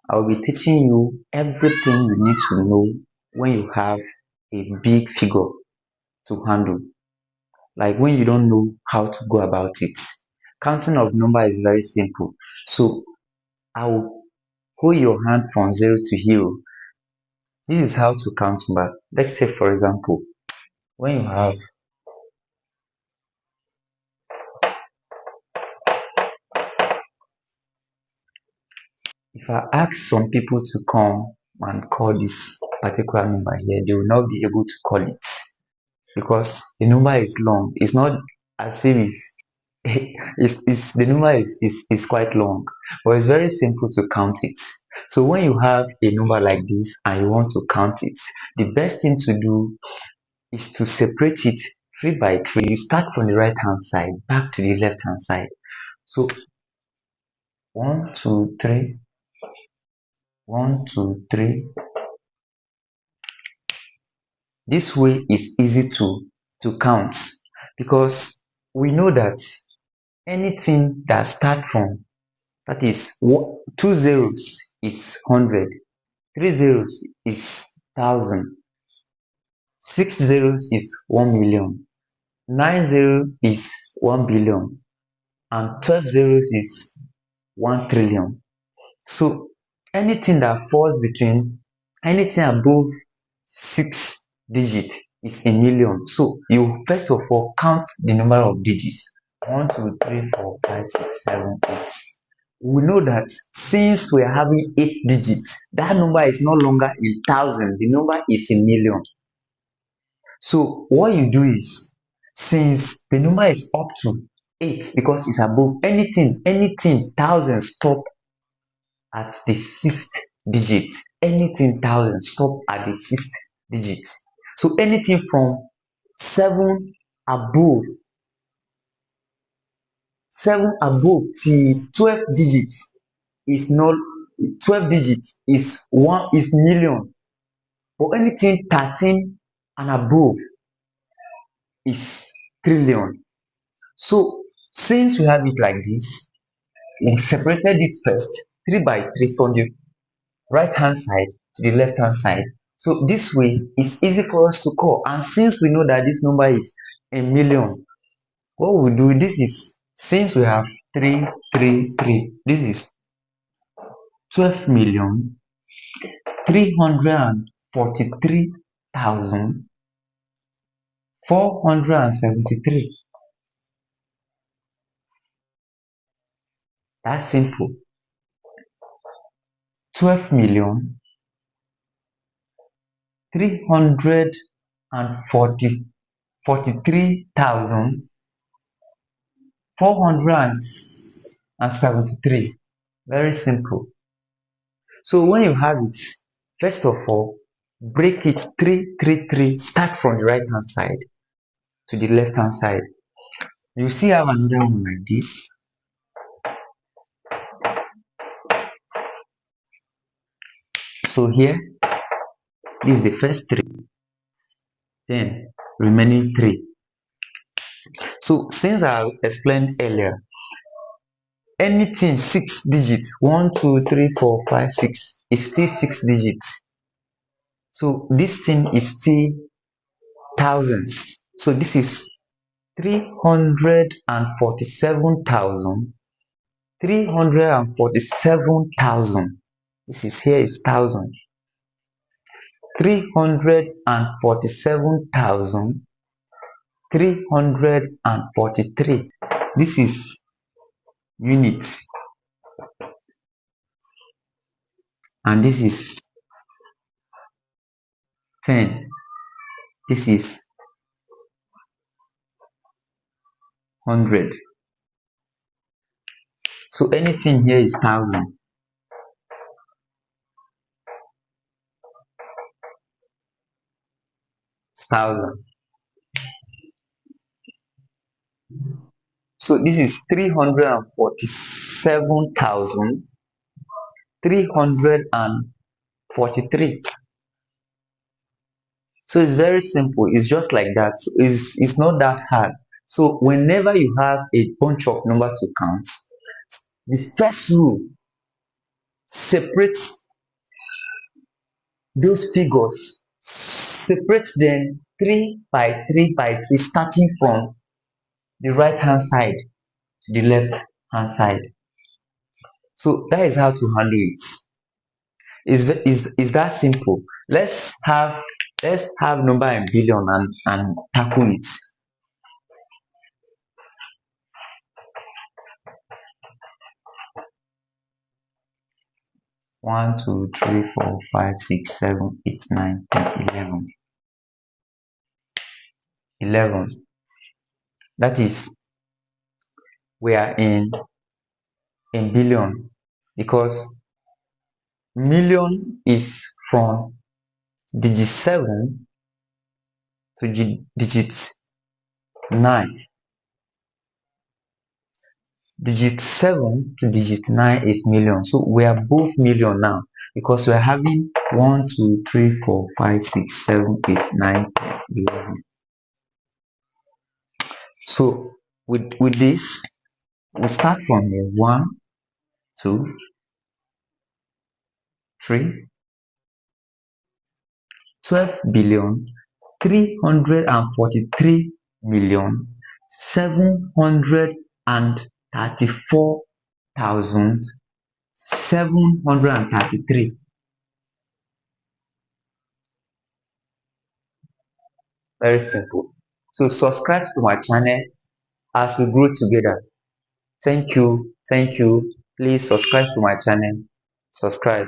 I'll be teaching you everything you need to know when you have a big figure to handle, like when you don't know how to go about it. Counting of number is very simple. So I will hold your hand from 0 to hero. This is how to count number. Let's say, for example, when you have, if I ask some people to come and call this particular number here, they will not be able to call it because the number is long. It's not as if it's the number is quite long, but it's very simple to count it. So when you have a number like this and you want to count it, the best thing to do is to separate it three by three. You start from the right hand side back to the left hand side. So 1 2 3, 1 2 3. This way is easy to count because we know that anything that start from, that is two zeros is 100, three zeros is 1000, six zeros is 1,000,000, nine zero is 1,000,000,000, and 12 zeros is 1,000,000,000,000. So anything that falls between, anything above six digit is a million. So you first of all count the number of digits. 1 2 3 4 5 6 7 8. We know that since we are having 8 digits, that number is no longer in thousand, the number is in million. So what you do is, since the number is up to 8 because it's above, anything thousand stop at the sixth digit. Anything thousand stop at the sixth digit. So anything from 7 above, 7 above till 12 digits is not, 12 digits is one, is million. For anything 13 and above is trillion. So since we have it like this, we separated it first 3 by 3 from the right hand side to the left hand side. So this way it's easy for us to call, and since we know that this number is a million, what we do, this is, since we have 333, this is 12,343,473. That's simple. 12,343,473. Very simple. So when you have it, first of all, break it 333. Start from the right hand side to the left hand side. You see, I have another one like this. So here, this is the first 3, then remaining 3. So since I explained earlier, anything 6 digits, 1 2 3 4 5 6, is still 6 digits. So this thing is still thousands. So this is 347,347,000. This is, here is thousand. 347,343. This is units, and this is 10. This is 100. So anything here is thousand. It's thousand. So this is 347,343. So it's very simple. It's just like that. So it's not that hard. So whenever you have a bunch of numbers to count, the first rule, separate those figures, separate them 3 by 3 by 3, starting from the right hand side to the left hand side. So that is how to handle it. Is that simple? Let's have number in billion and tackle it. 1 2 3 4 5 6 7 8 9 10 11. 11. That is, we are in billion, because million is from digit 7 to digit 9. Digit 7 to digit 9 is million. So we are both million now, because we are having 1 2 3 4 5 6 7 8 9 10 11. So with this, we start from here: 1 2 3, 12,343,734,733. Very simple. So subscribe to my channel as we grow together. Thank you. Please subscribe to my channel. Subscribe.